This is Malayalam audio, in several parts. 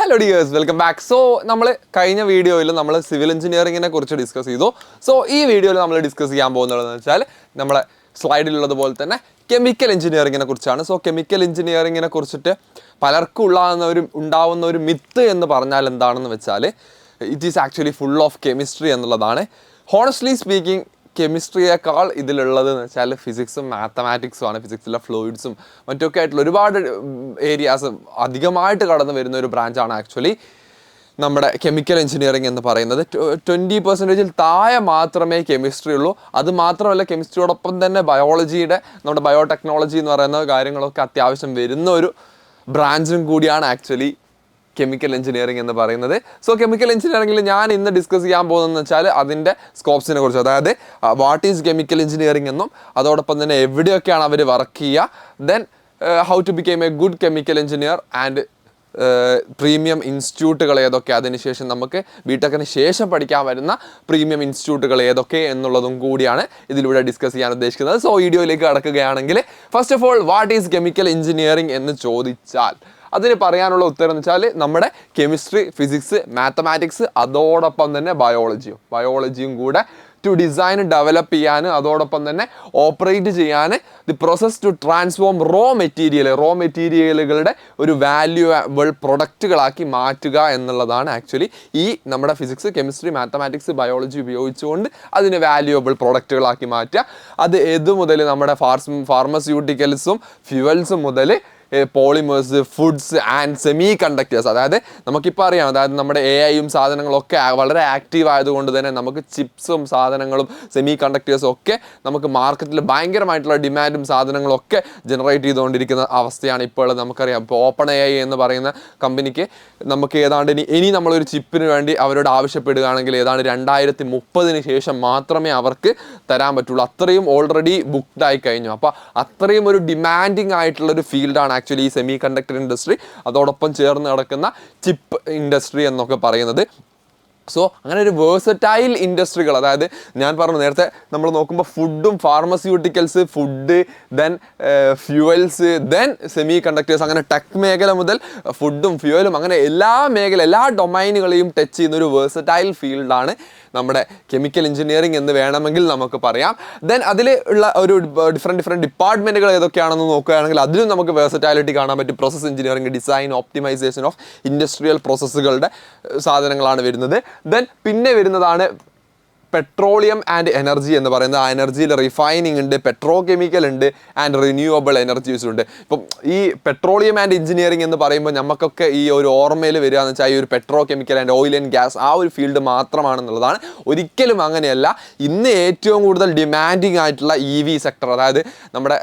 Hello dears, welcome back. So, നമ്മൾ കഴിഞ്ഞ വീഡിയോയിൽ നമ്മൾ സിവിൽ എഞ്ചിനീയറിംഗിനെ കുറിച്ച് ഡിസ്കസ് ചെയ്തു. സോ ഈ വീഡിയോയിൽ നമ്മൾ ഡിസ്കസ് ചെയ്യാൻ പോകുന്നതെന്ന് വെച്ചാൽ നമ്മളെ സ്ലൈഡിലുള്ളതുപോലെ തന്നെ കെമിക്കൽ എഞ്ചിനീയറിംഗിനെ കുറിച്ചാണ്. സോ കെമിക്കൽ എഞ്ചിനീയറിംഗിനെ കുറിച്ചിട്ട് പലർക്കും ഉണ്ടാവുന്ന ഒരു മിത്ത് എന്ന് പറഞ്ഞാൽ എന്താണെന്ന് വെച്ചാൽ it is actually full of chemistry എന്നുള്ളതാണ്. ഹോണസ്റ്റ്ലി സ്പീക്കിംഗ് കെമിസ്ട്രിയേക്കാൾ ഇതിലുള്ളത് എന്ന് വെച്ചാൽ ഫിസിക്സും മാത്തമാറ്റിക്സും ആണ്. ഫിസിക്സിലെ ഫ്ലൂയിഡ്സും മറ്റൊക്കെ ആയിട്ടുള്ള ഒരുപാട് ഏരിയാസ് അധികമായിട്ട് കടന്നു വരുന്ന ഒരു ബ്രാഞ്ചാണ് ആക്ച്വലി നമ്മുടെ കെമിക്കൽ എഞ്ചിനീയറിംഗ് എന്ന് പറയുന്നത്. 20% താഴെ മാത്രമേ കെമിസ്ട്രി ഉള്ളൂ. അത് മാത്രമല്ല, കെമിസ്ട്രിയോടൊപ്പം തന്നെ നമ്മുടെ ബയോടെക്നോളജി എന്ന് പറയുന്ന കാര്യങ്ങളൊക്കെ അത്യാവശ്യം വരുന്ന ഒരു ബ്രാഞ്ചും കൂടിയാണ് ആക്ച്വലി കെമിക്കൽ എഞ്ചിനീയറിംഗ് എന്ന് പറയുന്നത്. സോ കെമിക്കൽ എഞ്ചിനീയറിംഗിൽ ഞാൻ ഇന്ന് ഡിസ്കസ് ചെയ്യാൻ പോകുന്നതെന്ന് വെച്ചാൽ അതിൻ്റെ സ്കോപ്സിനെ കുറിച്ച്, അതായത് വാട്ട് ഈസ് കെമിക്കൽ എഞ്ചിനീയറിംഗ് എന്നും അതോടൊപ്പം തന്നെ എവിടെയൊക്കെയാണ് അവർ വർക്ക് ചെയ്യുക, then how to became a good chemical engineer and premium ഇൻസ്റ്റിറ്റ്യൂട്ടുകൾ ഏതൊക്കെ, അതിനുശേഷം നമുക്ക് ബിടെക്കിന് ശേഷം പഠിക്കാൻ വരുന്ന പ്രീമിയം ഇൻസ്റ്റിറ്റ്യൂട്ടുകൾ ഏതൊക്കെ എന്നുള്ളതും കൂടിയാണ് ഇതിലൂടെ ഡിസ്കസ് ചെയ്യാൻ ഉദ്ദേശിക്കുന്നത്. സോ വീഡിയോയിലേക്ക് കടക്കുകയാണെങ്കിൽ, first of all what is chemical engineering എന്ന് ചോദിച്ചാൽ അതിന് പറയാനുള്ള ഉത്തരം എന്ന് വെച്ചാൽ നമ്മുടെ കെമിസ്ട്രി, ഫിസിക്സ്, മാത്തമാറ്റിക്സ്, അതോടൊപ്പം തന്നെ ബയോളജിയും കൂടെ ടു ഡിസൈൻ ഡെവലപ്പ് ചെയ്യാൻ, അതോടൊപ്പം തന്നെ ഓപ്പറേറ്റ് ചെയ്യാൻ, the process to transform raw മെറ്റീരിയലുകളുടെ ഒരു വാല്യൂബിൾ പ്രൊഡക്റ്റുകളാക്കി മാറ്റുക എന്നുള്ളതാണ് ആക്ച്വലി ഈ നമ്മുടെ ഫിസിക്സ്, കെമിസ്ട്രി, മാത്തമാറ്റിക്സ്, ബയോളജി ഉപയോഗിച്ചുകൊണ്ട് അതിനെ വാല്യൂബിൾ പ്രൊഡക്റ്റുകളാക്കി മാറ്റുക. അത് മുതൽ നമ്മുടെ ഫാർമസ്യൂട്ടിക്കൽസും ഫ്യൂവൽസും മുതൽ polymers, foods and semi conductors. അതായത് നമുക്കിപ്പോൾ അറിയാം, അതായത് നമ്മുടെ AI സാധനങ്ങളൊക്കെ വളരെ ആക്റ്റീവ് ആയതുകൊണ്ട് തന്നെ നമുക്ക് ചിപ്സും സാധനങ്ങളും സെമി കണ്ടക്ടേഴ്സും ഒക്കെ നമുക്ക് മാർക്കറ്റിൽ ഭയങ്കരമായിട്ടുള്ള ഡിമാൻഡും സാധനങ്ങളൊക്കെ ജനറേറ്റ് ചെയ്തുകൊണ്ടിരിക്കുന്ന അവസ്ഥയാണ് ഇപ്പോൾ. നമുക്കറിയാം, ഇപ്പോൾ ഓപ്പൺ AI എന്ന് പറയുന്ന കമ്പനിക്ക് നമുക്ക് ഏതാണ്ട് ഇനി നമ്മളൊരു ചിപ്പിന് വേണ്ടി അവരോട് ആവശ്യപ്പെടുകയാണെങ്കിൽ ഏതാണ്ട് 2030 ശേഷം മാത്രമേ അവർക്ക് തരാൻ പറ്റുള്ളൂ. അത്രയും ഓൾറെഡി ബുക്ക്ഡ് ആയി കഴിഞ്ഞു. അപ്പോൾ അത്രയും ഒരു ഡിമാൻഡിങ് ആയിട്ടുള്ള ഒരു ഫീൽഡാണ് ആക്ച്വലി ഈ സെമി കണ്ടക്ടർ ഇൻഡസ്ട്രി, അതോടൊപ്പം ചേർന്ന് കിടക്കുന്ന ചിപ്പ് ഇൻഡസ്ട്രി എന്നൊക്കെ പറയുന്നത്. സോ അങ്ങനെ ഒരു വേഴ്സറ്റൈൽ ഇൻഡസ്ട്രികൾ, അതായത് ഞാൻ പറഞ്ഞു നേരത്തെ നമ്മൾ നോക്കുമ്പോൾ ഫുഡും pharmaceuticals, food, then fuels, then semi conductors, അങ്ങനെ ടെക് മേഖല മുതൽ ഫുഡും ഫ്യൂവലും അങ്ങനെ എല്ലാ ഡൊമൈനുകളെയും ടച്ച് ചെയ്യുന്ന ഒരു വേഴ്സറ്റൈൽ ഫീൽഡാണ് നമ്മുടെ കെമിക്കൽ എഞ്ചിനീയറിംഗ് എന്ന് വേണമെങ്കിൽ നമുക്ക് പറയാം. ദെൻ അതിൽ ഉള്ള ഒരു ഡിഫറെൻറ്റ് ഡിപ്പാർട്ട്മെൻറ്റുകൾ ഏതൊക്കെയാണെന്ന് നോക്കുകയാണെങ്കിൽ അതിലും നമുക്ക് വേഴ്സറ്റാലിറ്റി കാണാൻ പറ്റും. Process engineering, design, optimisation of industrial പ്രോസസ്സുകളുടെ സാധനങ്ങളാണ് വരുന്നത്. ദെൻ പിന്നെ വരുന്നതാണ് പെട്രോളിയം ആൻഡ് എനർജി എന്ന് പറയുന്നത്. ആ എനർജിയിൽ റിഫൈനിങ് ഉണ്ട്, പെട്രോ കെമിക്കൽ ഉണ്ട്, ആൻഡ് റിന്യൂവബിൾ എനർജീസും ഉണ്ട്. ഇപ്പം ഈ പെട്രോളിയം ആൻഡ് എഞ്ചിനീയറിംഗ് എന്ന് പറയുമ്പോൾ നമുക്കൊക്കെ ഈ ഒരു ഓർമ്മയിൽ വരിക എന്ന് വെച്ചാൽ ഈ ഒരു petro chemical and oil and gas ആ ഒരു ഫീൽഡ് മാത്രമാണെന്നുള്ളതാണ്. ഒരിക്കലും അങ്ങനെയല്ല. ഇന്ന് ഏറ്റവും കൂടുതൽ ഡിമാൻഡിങ് ആയിട്ടുള്ള EV സെക്ടർ, അതായത് നമ്മുടെ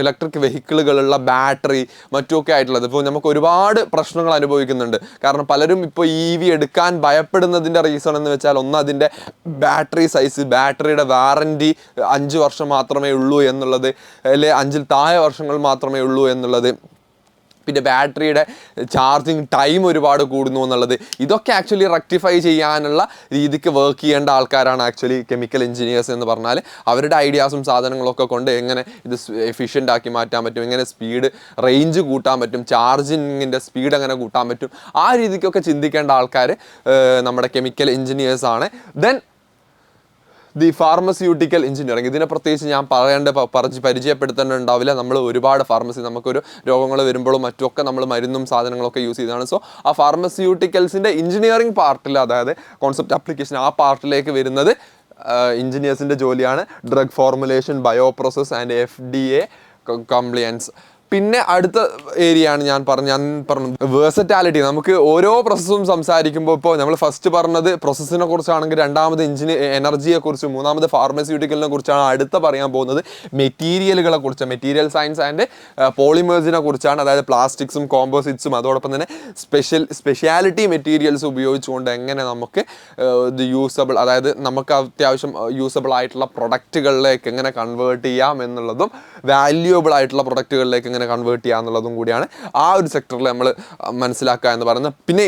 ഇലക്ട്രിക് വെഹിക്കിളുകളുള്ള ബാറ്ററി മറ്റുമൊക്കെ ആയിട്ടുള്ളത്, ഇപ്പോൾ നമുക്ക് ഒരുപാട് പ്രശ്നങ്ങൾ അനുഭവിക്കുന്നുണ്ട്. കാരണം പലരും ഇപ്പോൾ EV എടുക്കാൻ ഭയപ്പെടുന്നതിൻ്റെ റീസൺ എന്ന് വെച്ചാൽ ഒന്ന് അതിൻ്റെ ബാറ്ററി സൈസ്, ബാറ്ററിയുടെ വാറൻറ്റി 5 വർഷം മാത്രമേ ഉള്ളൂ എന്നുള്ളത്, അല്ലെ 5-ൽ താഴെ വർഷങ്ങൾ മാത്രമേ ഉള്ളൂ എന്നുള്ളത്, പിന്നെ ബാറ്ററിയുടെ ചാർജിങ് ടൈം ഒരുപാട് കൂടുന്നു എന്നുള്ളത്. ഇതൊക്കെ ആക്ച്വലി റെക്ടിഫൈ ചെയ്യാനുള്ള രീതിക്ക് വർക്ക് ചെയ്യേണ്ട ആൾക്കാരാണ് ആക്ച്വലി കെമിക്കൽ എഞ്ചിനീയേഴ്സ് എന്ന് പറഞ്ഞാൽ. അവരുടെ ഐഡിയാസും സാധനങ്ങളൊക്കെ കൊണ്ട് എങ്ങനെ ഇത് എഫിഷ്യൻ്റ് ആക്കി മാറ്റാൻ പറ്റും, എങ്ങനെ സ്പീഡ് റേഞ്ച് കൂട്ടാൻ പറ്റും, ചാർജിങ്ങിൻ്റെ സ്പീഡ് എങ്ങനെ കൂട്ടാൻ പറ്റും, ആ രീതിക്കൊക്കെ ചിന്തിക്കേണ്ട ആൾക്കാർ നമ്മുടെ കെമിക്കൽ എഞ്ചിനീയേഴ്സാണ്. ദെൻ ദി ഫാർമസ്യൂട്ടിക്കൽ എഞ്ചിനീയറിംഗ്, ഇതിനെ പ്രത്യേകിച്ച് ഞാൻ പരിചയപ്പെടുത്തേണ്ടതുണ്ടാവില്ല. നമ്മൾ ഒരുപാട് നമുക്കൊരു രോഗങ്ങൾ വരുമ്പോഴും മറ്റുമൊക്കെ നമ്മൾ മരുന്നും സാധനങ്ങളൊക്കെ യൂസ് ചെയ്തതാണ്. സോ ആ ഫാർമസ്യൂട്ടിക്കൽസിൻ്റെ എഞ്ചിനീയറിംഗ് പാർട്ടിൽ, അതായത് കോൺസെപ്റ്റ് ആപ്ലിക്കേഷൻ ആ പാർട്ടിലേക്ക് വരുന്നത് എഞ്ചിനീയേഴ്സിൻ്റെ ജോലിയാണ്. Drug formulation, bio process and FDA compliance. പിന്നെ അടുത്ത ഏരിയയാണ് ഞാൻ പറഞ്ഞു വേഴ്സറ്റാലിറ്റി. നമുക്ക് ഓരോ പ്രോസസ്സും സംസാരിക്കുമ്പോൾ ഇപ്പോൾ നമ്മൾ ഫസ്റ്റ് പറഞ്ഞത് പ്രോസസ്സിനെ കുറിച്ചാണെങ്കിൽ രണ്ടാമത് എനർജിയെ കുറിച്ചും മൂന്നാമത് ഫാർമസ്യൂട്ടിക്കലിനെ കുറിച്ചാണ് അടുത്ത പറയാൻ പോകുന്നത് മെറ്റീരിയലുകളെ കുറിച്ച്, മെറ്റീരിയൽ സയൻസ് ആൻഡ് പോളിമേഴ്സിനെ കുറിച്ചാണ്. അതായത് പ്ലാസ്റ്റിക്സും കോമ്പോസിറ്റ്സും അതോടൊപ്പം തന്നെ സ്പെഷ്യാലിറ്റി മെറ്റീരിയൽസ് ഉപയോഗിച്ചുകൊണ്ട് എങ്ങനെ നമുക്ക് ഇത് യൂസബിൾ, അതായത് നമുക്ക് അത്യാവശ്യം യൂസബിൾ ആയിട്ടുള്ള പ്രൊഡക്റ്റുകളിലേക്ക് എങ്ങനെ കൺവേർട്ട് ചെയ്യാം എന്നുള്ളതും വാല്യൂബിൾ ആയിട്ടുള്ള പ്രൊഡക്റ്റുകളിലേക്ക് എങ്ങനെ കൺവേർട്ട് ചെയ്യുക എന്നുള്ളതും കൂടിയാണ് ആ ഒരു സെക്ടറിൽ നമ്മൾ മനസ്സിലാക്കുക എന്ന് പറയുന്നത്. പിന്നെ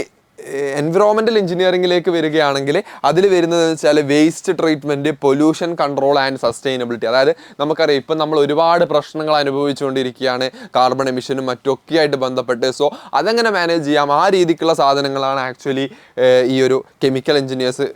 എൻവിറോൺമെൻറ്റൽ എഞ്ചിനീയറിംഗിലേക്ക് വരികയാണെങ്കിൽ അതിൽ വരുന്നത് വെച്ചാൽ waste treatment, pollution control and sustainability. അതായത് നമുക്കറിയാം ഇപ്പം നമ്മൾ ഒരുപാട് പ്രശ്നങ്ങൾ അനുഭവിച്ചുകൊണ്ടിരിക്കുകയാണ് കാർബൺ എമിഷനും മറ്റൊക്കെ ആയിട്ട് ബന്ധപ്പെട്ട്. സോ അതെങ്ങനെ മാനേജ് ചെയ്യാം, ആ രീതിക്കുള്ള സാധനങ്ങളാണ് ആക്ച്വലി ഈ ഒരു കെമിക്കൽ എഞ്ചിനീയേഴ്സ്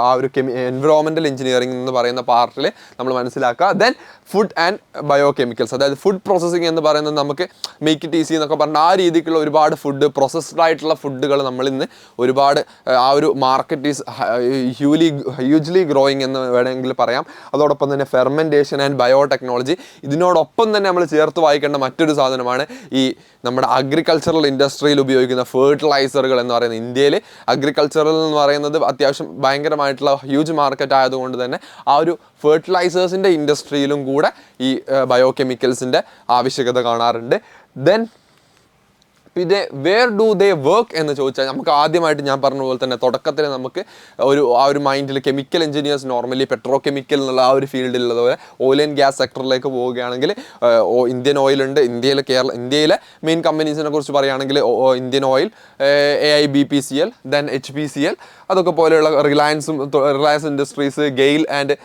ആ ഒരു എൻവിറോൺമെൻറ്റൽ എഞ്ചിനീയറിംഗ് എന്ന് പറയുന്ന പാർട്ടിൽ നമ്മൾ മനസ്സിലാക്കുക. Then food and bio chemicals, അതായത് ഫുഡ് പ്രോസസ്സിങ് എന്ന് പറയുന്നത് നമുക്ക് മേക്ക് ഇറ്റ് ഈസി എന്നൊക്കെ പറഞ്ഞാൽ ആ രീതിക്കുള്ള ഒരുപാട് ഫുഡ്, പ്രോസസ്ഡ് ആയിട്ടുള്ള ഫുഡുകൾ നമ്മൾ ഇന്ന് ഒരുപാട് ആ ഒരു മാർക്കറ്റ് ഈസ് ഹ്യൂജ്ലി ഗ്രോയിങ് എന്ന് വേണമെങ്കിൽ പറയാം. അതോടൊപ്പം തന്നെ ഫെർമെൻറ്റേഷൻ ആൻഡ് ബയോടെക്നോളജി, ഇതിനോടൊപ്പം തന്നെ നമ്മൾ ചേർത്ത് വായിക്കേണ്ട മറ്റൊരു സാധനമാണ് ഈ നമ്മുടെ അഗ്രികൾച്ചറൽ ഇൻഡസ്ട്രിയിൽ ഉപയോഗിക്കുന്ന ഫെർട്ടിലൈസറുകൾ എന്ന് പറയുന്നത്. ഇന്ത്യയിൽ അഗ്രികൾച്ചറൽ എന്ന് പറയുന്നത് അത്യാവശ്യം ഭയങ്കരമായിട്ടുള്ള ഹ്യൂജ് മാർക്കറ്റ് ആയതുകൊണ്ട് തന്നെ ആ ഒരു ഫെർട്ടിലൈസേഴ്സിൻ്റെ ഇൻഡസ്ട്രിയിലും കൂടെ ഈ ബയോ കെമിക്കൽസിൻ്റെ ആവശ്യകത കാണാറുണ്ട്. ദെൻ പിന്നെ വേർ ഡു ദേ വർക്ക് എന്ന് ചോദിച്ചാൽ നമുക്ക് ആദ്യമായിട്ട് ഞാൻ പറഞ്ഞ പോലെ തന്നെ തുടക്കത്തിൽ നമുക്ക് ആ ഒരു മൈൻഡിൽ chemical engineers normally petro chemical എന്നുള്ള ആ ഒരു ഫീൽഡിലുള്ളതുപോലെ ഓയിൽ ആൻഡ് ഗ്യാസ് സെക്ടറിലേക്ക് പോവുകയാണെങ്കിൽ ഇന്ത്യൻ ഓയിലുണ്ട്. ഇന്ത്യയിലെ മെയിൻ കമ്പനീസിനെ കുറിച്ച് പറയുകയാണെങ്കിൽ Indian oil, AIBPCL, then HPCL, അതൊക്കെ പോലെയുള്ള Reliance Industries, GAIL and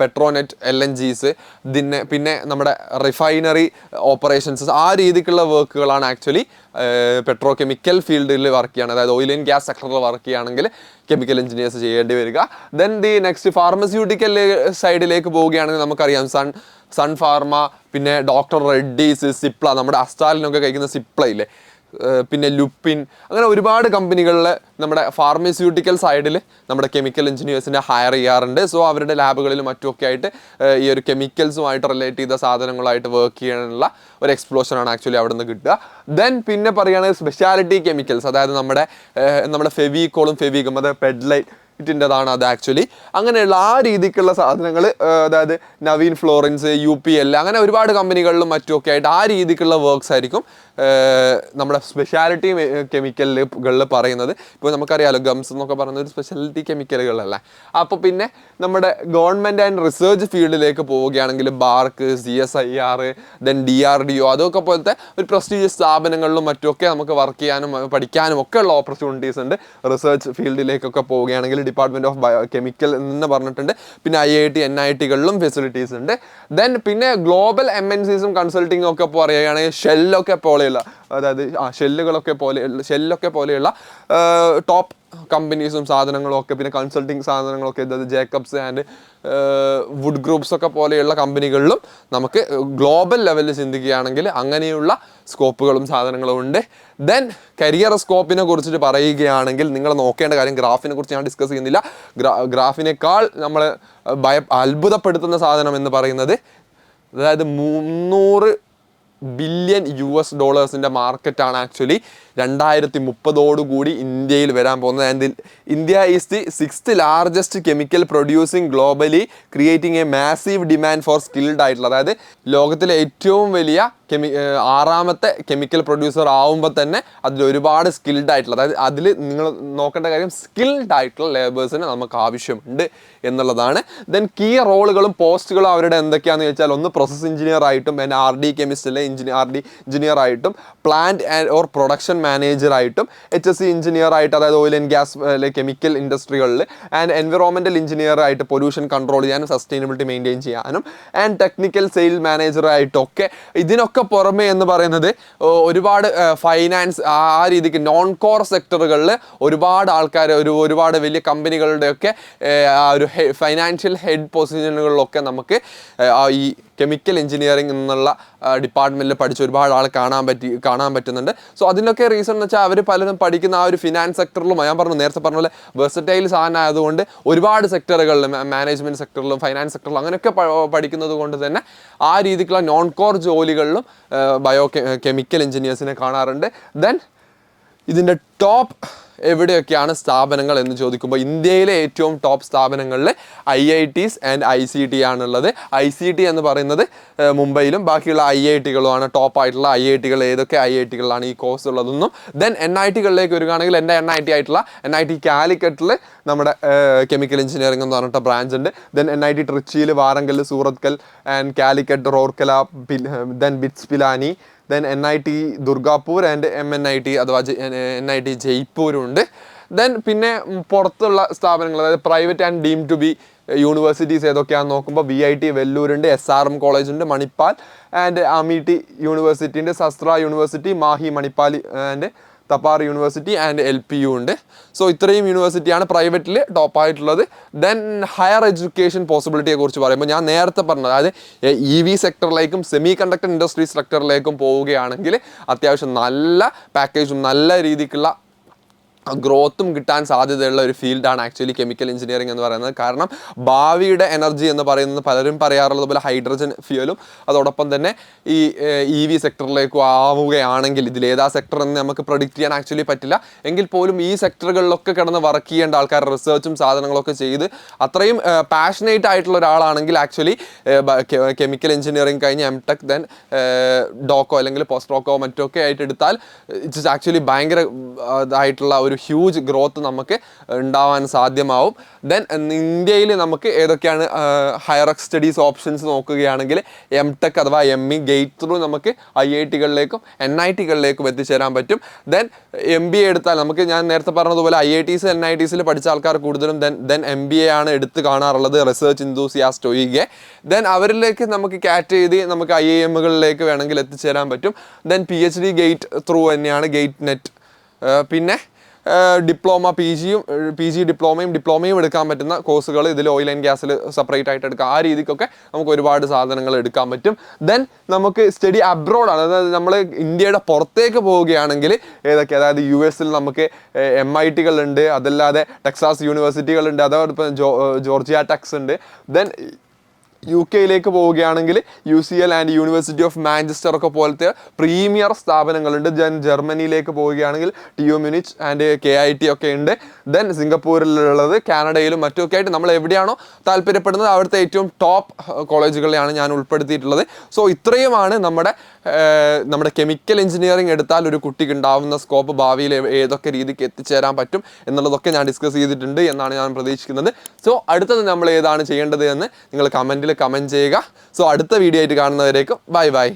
Petronet, LNGs, പിന്നെ നമ്മുടെ റിഫൈനറി ഓപ്പറേഷൻസ്, ആ രീതിക്കുള്ള വർക്കുകളാണ് ആക്ച്വലി പെട്രോ കെമിക്കൽ ഫീൽഡിൽ വർക്ക് ചെയ്യാണ്, അതായത് ഓയിൽ ആൻഡ് ഗ്യാസ് സെക്ടറിൽ വർക്ക് ചെയ്യുകയാണെങ്കിൽ കെമിക്കൽ എഞ്ചിനീയേഴ്സ് ചെയ്യേണ്ടി വരിക. ദെൻ നെക്സ്റ്റ് ഫാർമസ്യൂട്ടിക്കൽ സൈഡിലേക്ക് പോവുകയാണെങ്കിൽ നമുക്കറിയാം സൺ ഫാർമ, പിന്നെ ഡോക്ടർ റെഡ്ഡീസ്, സിപ്ല, നമ്മുടെ അസ്റ്റാലിനൊക്കെ കഴിക്കുന്ന സിപ്ല ഇല്ലേ, പിന്നെ ലുപ്പിൻ, അങ്ങനെ ഒരുപാട് കമ്പനികളിൽ നമ്മുടെ ഫാർമസ്യൂട്ടിക്കൽ സൈഡിൽ നമ്മുടെ കെമിക്കൽ എഞ്ചിനീയേഴ്സിനെ ഹയർ ചെയ്യാറുണ്ട്. സോ അവരുടെ ലാബുകളിലും മറ്റുമൊക്കെ ആയിട്ട് ഈ ഒരു കെമിക്കൽസുമായിട്ട് റിലേറ്റ് ചെയ്ത സാധനങ്ങളായിട്ട് വർക്ക് ചെയ്യാനുള്ള ഒരു എക്സ്പ്ലോഷനാണ് ആക്ച്വലി അവിടെ നിന്ന് കിട്ടുക. ദെൻ പിന്നെ പറയുകയാണെങ്കിൽ സ്പെഷ്യാലിറ്റി കെമിക്കൽസ്, അതായത് നമ്മുടെ ഫെവിക്കോളും ഫെവിക്കും, അതായത് പെഡ്ലൈറ്റിൻ്റെതാണ് അത് ആക്ച്വലി. അങ്ങനെയുള്ള ആ രീതിക്കുള്ള സാധനങ്ങൾ, അതായത് നവീൻ ഫ്ലോറൻസ്, UPL, അങ്ങനെ ഒരുപാട് കമ്പനികളിലും മറ്റുമൊക്കെ ആയിട്ട് ആ രീതിക്കുള്ള വർക്ക്സ് ആയിരിക്കും നമ്മുടെ സ്പെഷ്യാലിറ്റി കെമിക്കലുകളിൽ പറയുന്നത്. ഇപ്പോൾ നമുക്കറിയാമല്ലോ ഗംസ് എന്നൊക്കെ പറയുന്നത് ഒരു സ്പെഷ്യാലിറ്റി കെമിക്കലുകളല്ലേ. അപ്പോൾ പിന്നെ നമ്മുടെ ഗവൺമെൻറ് ആൻഡ് റിസർച്ച് ഫീൽഡിലേക്ക് പോവുകയാണെങ്കിൽ ബാർക്ക്, CSIR, ദെൻ DRDO, അതൊക്കെ പോലത്തെ ഒരു പ്രസ്റ്റീജിയസ് സ്ഥാപനങ്ങളിലും മറ്റുമൊക്കെ നമുക്ക് വർക്ക് ചെയ്യാനും പഠിക്കാനും ഒക്കെ ഉള്ള ഓപ്പർച്യൂണിറ്റീസ് ഉണ്ട്. റിസർച്ച് ഫീൽഡിലേക്കൊക്കെ പോവുകയാണെങ്കിൽ ഡിപ്പാർട്ട്മെൻറ്റ് ഓഫ് കെമിക്കൽ എന്ന് പറഞ്ഞിട്ടുണ്ട്. പിന്നെ IIT, NIT-കളിലും ഫെസിലിറ്റീസ് ഉണ്ട്. ദെൻ പിന്നെ ഗ്ലോബൽ MNCസും കൺസൾട്ടിങ്ങും ഒക്കെ പറയുകയാണെങ്കിൽ ഷെല്ലൊക്കെ പോലെയുള്ള, അതായത് ഷെല്ലൊക്കെ പോലെയുള്ള ടോപ്പ് കമ്പനീസും സാധനങ്ങളും ഒക്കെ, പിന്നെ കൺസൾട്ടിങ് സാധനങ്ങളൊക്കെ, അതായത് ജേക്കബ്സ് ആൻഡ് വുഡ് ഗ്രൂപ്പ്സ് ഒക്കെ പോലെയുള്ള കമ്പനികളിലും നമുക്ക് ഗ്ലോബൽ ലെവലിൽ ചിന്തിക്കുകയാണെങ്കിൽ അങ്ങനെയുള്ള സ്കോപ്പുകളും സാധനങ്ങളും ഉണ്ട്. ദെൻ കരിയർ സ്കോപ്പിനെ കുറിച്ചിട്ട് പറയുകയാണെങ്കിൽ നിങ്ങൾ നോക്കേണ്ട കാര്യം, ഗ്രാഫിനെ കുറിച്ച് ഞാൻ ഡിസ്കസ് ചെയ്യുന്നില്ല, ഗ്രാഫിനേക്കാൾ നമ്മൾ അത്ഭുതപ്പെടുത്തുന്ന സാധനം എന്ന് പറയുന്നത്, അതായത് $300 ബില്യൺ മാർക്കറ്റാണ് ആക്ച്വലി 2030 ഇന്ത്യയിൽ വരാൻ പോകുന്നത്. And India is the 6th largest chemical producing globally, creating A massive demand for skilled ആയിട്ടുള്ള, അതായത് ലോകത്തിലെ ഏറ്റവും വലിയ 6ാമത്തെ കെമിക്കൽ പ്രൊഡ്യൂസർ ആവുമ്പോൾ തന്നെ അതിൽ ഒരുപാട് സ്കിൽഡ് ആയിട്ടുള്ള, അതായത് അതിൽ നിങ്ങൾ നോക്കേണ്ട കാര്യം സ്കിൽഡ് ആയിട്ടുള്ള ലേബേഴ്സിന് നമുക്ക് ആവശ്യമുണ്ട് എന്നുള്ളതാണ്. ദെൻ കീ റോളുകളും പോസ്റ്റുകളും അവരുടെ എന്തൊക്കെയാണെന്ന് ചോദിച്ചാൽ, ഒന്ന് പ്രോസസ് എഞ്ചിനീയർ ആയിട്ടും, പിന്നെ RD കെമിസ്റ്റിലെ RD എഞ്ചിനീയർ ആയിട്ടും, പ്ലാന്റ് ഓർ പ്രൊഡക്ഷൻ മാനേജർ ആയിട്ടും, HSC എഞ്ചിനീയർ ആയിട്ട്, അതായത് ഓയിൽ ആൻഡ് ഗ്യാസ് കെമിക്കൽ ഇൻഡസ്ട്രികളിൽ, ആൻഡ് എൻവിറോൺമെൻറ്റൽ എഞ്ചിനീയർ ആയിട്ട് പൊല്യൂഷൻ കൺട്രോൾ ചെയ്യാനും സസ്റ്റൈനബിലിറ്റി മെയിൻറ്റെയിൻ ചെയ്യാനും, ആൻഡ് ടെക്നിക്കൽ സെയിൽ മാനേജർ ആയിട്ടൊക്കെ. ഇതിനൊക്കെ പുറമെ എന്ന് പറയുന്നത് ഒരുപാട് ഫൈനാൻസ് ആ രീതിക്ക് നോൺ കോർ സെക്ടറുകളിൽ ഒരുപാട് ആൾക്കാർ, ഒരുപാട് വലിയ കമ്പനികളുടെയൊക്കെ ആ ഒരു ഫൈനാൻഷ്യൽ ഹെഡ് പൊസിഷനുകളിലൊക്കെ നമുക്ക് ഈ കെമിക്കൽ എഞ്ചിനീയറിംഗ് എന്നുള്ള ഡിപ്പാർട്ട്മെൻറ്റിൽ പഠിച്ച ഒരുപാട് ആൾ കാണാൻ പറ്റുന്നുണ്ട്. സോ അതിനൊക്കെ റീസൺ എന്ന് വെച്ചാൽ അവർ പലരും പഠിക്കുന്ന ആ ഒരു ഫിനാൻസ് സെക്ടറിലും, ഞാൻ നേരത്തെ പറഞ്ഞ പോലെ വെർസറ്റൈൽ സാധനം ആയതുകൊണ്ട് ഒരുപാട് സെക്ടറുകളിലും, മാനേജ്മെൻറ്റ് സെക്ടറിലും ഫൈനാൻസ് സെക്ടറിലും അങ്ങനെയൊക്കെ പഠിക്കുന്നത് കൊണ്ട് തന്നെ ആ രീതിക്കുള്ള നോൺ കോർ ജോലികളിലും കെമിക്കൽ എഞ്ചിനീയേഴ്സിനെ കാണാറുണ്ട്. ദെൻ ഇതിൻ്റെ ടോപ്പ് എവിടെയൊക്കെയാണ് സ്ഥാപനങ്ങൾ എന്ന് ചോദിക്കുമ്പോൾ, ഇന്ത്യയിലെ ഏറ്റവും ടോപ്പ് സ്ഥാപനങ്ങളിൽ IITs ആൻഡ് ICT ആണുള്ളത്. ICT എന്ന് പറയുന്നത് മുംബൈയിലും, ബാക്കിയുള്ള IIT-കളുമാണ് ടോപ്പ് ആയിട്ടുള്ള IIT-കൾ. ഏതൊക്കെ IIT-കളിലാണ് ഈ കോഴ്സ് ഉള്ളതെന്നും. ദെൻ NIT-കളിലേക്ക് വരികയാണെങ്കിൽ എൻ്റെ NIT ആയിട്ടുള്ള NIT കാലിക്കറ്റിൽ നമ്മുടെ കെമിക്കൽ എഞ്ചിനീയറിംഗ് എന്ന് പറഞ്ഞിട്ട് ബ്രാഞ്ച് ഉണ്ട്. ദെൻ NIT ട്രിച്ചിയിൽ, Warangal, Surathkal and Calicut, Rourkela, then BITS Pilani, then NIT Durgapur and MNIT അഥവാ NIT ജയ്പൂരുണ്ട്. ദെൻ പിന്നെ പുറത്തുള്ള സ്ഥാപനങ്ങൾ, അതായത് private and deem to be universities ഏതൊക്കെയാണെന്ന് നോക്കുമ്പോൾ VIT വെല്ലൂരുണ്ട്, SRM കോളേജ് ഉണ്ട്, മണിപ്പാൽ ആൻഡ് അമീറ്റി യൂണിവേഴ്സിറ്റി ഉണ്ട്, Sastra university, MAHE Manipal and Thapar university and LPU ഉണ്ട്. സോ ഇത്രയും യൂണിവേഴ്സിറ്റിയാണ് പ്രൈവറ്റിൽ ടോപ്പായിട്ടുള്ളത്. ദെൻ ഹയർ എഡ്യൂക്കേഷൻ പോസിബിലിറ്റിയെ കുറിച്ച് പറയുമ്പോൾ ഞാൻ നേരത്തെ പറഞ്ഞത്, അതായത് EV സെക്ടറിലേക്കും സെമി കണ്ടക്ടർ ഇൻഡസ്ട്രി സെക്ടറിലേക്കും പോവുകയാണെങ്കിൽ അത്യാവശ്യം നല്ല പാക്കേജും നല്ല രീതിക്കുള്ള ഗ്രോത്തും കിട്ടാൻ സാധ്യതയുള്ള ഒരു ഫീൽഡാണ് ആക്ച്വലി കെമിക്കൽ എഞ്ചിനീയറിംഗ് എന്ന് പറയുന്നത്. കാരണം ഭാവിയുടെ എനർജി എന്ന് പറയുന്നത് പലരും പറയാറുള്ളത് പോലെ ഹൈഡ്രജൻ ഫ്യൂലും അതോടൊപ്പം തന്നെ ഈ EV സെക്ടറിലേക്കും ആവുകയാണെങ്കിൽ ഇതിലേതാ സെക്ടർ എന്ന് നമുക്ക് പ്രൊഡിക്റ്റ് ചെയ്യാൻ ആക്ച്വലി പറ്റില്ല. എങ്കിൽ പോലും ഈ സെക്ടറുകളിലൊക്കെ കിടന്ന് വർക്ക് ചെയ്യേണ്ട ആൾക്കാർ റിസർച്ചും സാധനങ്ങളൊക്കെ ചെയ്ത് അത്രയും പാഷനേറ്റ് ആയിട്ടുള്ള ഒരാളാണെങ്കിൽ ആക്ച്വലി കെമിക്കൽ എഞ്ചിനീയറിംഗ് കഴിഞ്ഞ് MTech ദെൻ ഡോക്കോ അല്ലെങ്കിൽ പോസ്റ്റ് ഡോക്കോ മറ്റൊക്കെ ആയിട്ട് എടുത്താൽ ഇറ്റ്സ് ആക്ച്വലി ഭയങ്കര ഇതായിട്ടുള്ള ഒരു ഹ്യൂജ് ഗ്രോത്ത് നമുക്ക് ഉണ്ടാവാൻ സാധ്യമാവും. ദെൻ ഇന്ത്യയിൽ നമുക്ക് ഏതൊക്കെയാണ് ഹയർ സ്റ്റഡീസ് ഓപ്ഷൻസ് നോക്കുകയാണെങ്കിൽ MTech അഥവാ ME ഗേറ്റ് ത്രൂ നമുക്ക് IITകളിലേക്കും NITകളിലേക്കും എത്തിച്ചേരാൻ പറ്റും. ദെൻ MBA എടുത്താൽ നമുക്ക്, ഞാൻ നേരത്തെ പറഞ്ഞതുപോലെ IITs NITs പഠിച്ച ആൾക്കാർ കൂടുതലും ദെൻ MBA ആണ് എടുത്ത് കാണാറുള്ളത്, റിസർച്ച് ഇൻതൂസിയാസ്റ്റ് ഒഴികെ. ദെൻ അവരിലേക്ക് നമുക്ക് കാറ്റ് ചെയ്ത് നമുക്ക് IIMകളിലേക്ക് വേണമെങ്കിൽ എത്തിച്ചേരാൻ പറ്റും. ദെൻ PhD ഗേറ്റ് ത്രൂ തന്നെയാണ്, ഗേറ്റ് നെറ്റ്. പിന്നെ ഡിപ്ലോമ PG ഡിപ്ലോമയും എടുക്കാൻ പറ്റുന്ന കോഴ്സുകൾ ഇതിൽ ഓയിൽ ആൻഡ് ഗ്യാസിൽ സെപ്പറേറ്റ് ആയിട്ട് എടുക്കാം. ആ രീതിക്കൊക്കെ നമുക്ക് ഒരുപാട് സാധനങ്ങൾ എടുക്കാൻ പറ്റും. ദെൻ നമുക്ക് സ്റ്റഡി അബ്രോഡാണ്, അതായത് നമ്മൾ ഇന്ത്യയുടെ പുറത്തേക്ക് പോവുകയാണെങ്കിൽ ഏതൊക്കെ, അതായത് US നമുക്ക് MITകളുണ്ട്, അതല്ലാതെ ടെക്സാസ് യൂണിവേഴ്സിറ്റികളുണ്ട്, അതോടൊപ്പം ജോർജിയ ടെക്സ് ഉണ്ട്. ദെൻ UK പോവുകയാണെങ്കിൽ UCL and university of Manchester ഒക്കെ പോലത്തെ പ്രീമിയർ സ്ഥാപനങ്ങളുണ്ട്. ദെൻ ജർമ്മനിയിലേക്ക് പോവുകയാണെങ്കിൽ TU മ്യൂണിച്ച് ആൻഡ് KIT ഒക്കെ ഉണ്ട്. ദെൻ സിംഗപ്പൂരിലുള്ളത്, കാനഡയിലും മറ്റുമൊക്കെ ആയിട്ട് നമ്മൾ എവിടെയാണോ താല്പര്യപ്പെടുന്നത് അവിടുത്തെ ഏറ്റവും ടോപ്പ് കോളേജുകളെയാണ് ഞാൻ ഉൾപ്പെടുത്തിയിട്ടുള്ളത്. സോ ഇത്രയുമാണ് നമ്മുടെ കെമിക്കൽ എഞ്ചിനീയറിംഗ് എടുത്താൽ ഒരു കുട്ടിക്ക് ഉണ്ടാവുന്ന സ്കോപ്പ്, ഭാവിയിൽ ഏതൊക്കെ രീതിക്ക് എത്തിച്ചേരാൻ പറ്റും എന്നുള്ളതൊക്കെ ഞാൻ ഡിസ്കസ് ചെയ്തിട്ടുണ്ട് എന്നാണ് ഞാൻ പ്രതീക്ഷിക്കുന്നത്. സോ അടുത്തത് നമ്മൾ ഏതാണ് ചെയ്യേണ്ടത് എന്ന് നിങ്ങൾ കമൻറ്റിൽ കമൻറ്റ് ചെയ്യുക. സോ അടുത്ത വീഡിയോ ആയിട്ട് കാണുന്നവരേക്കും ബൈ ബൈ.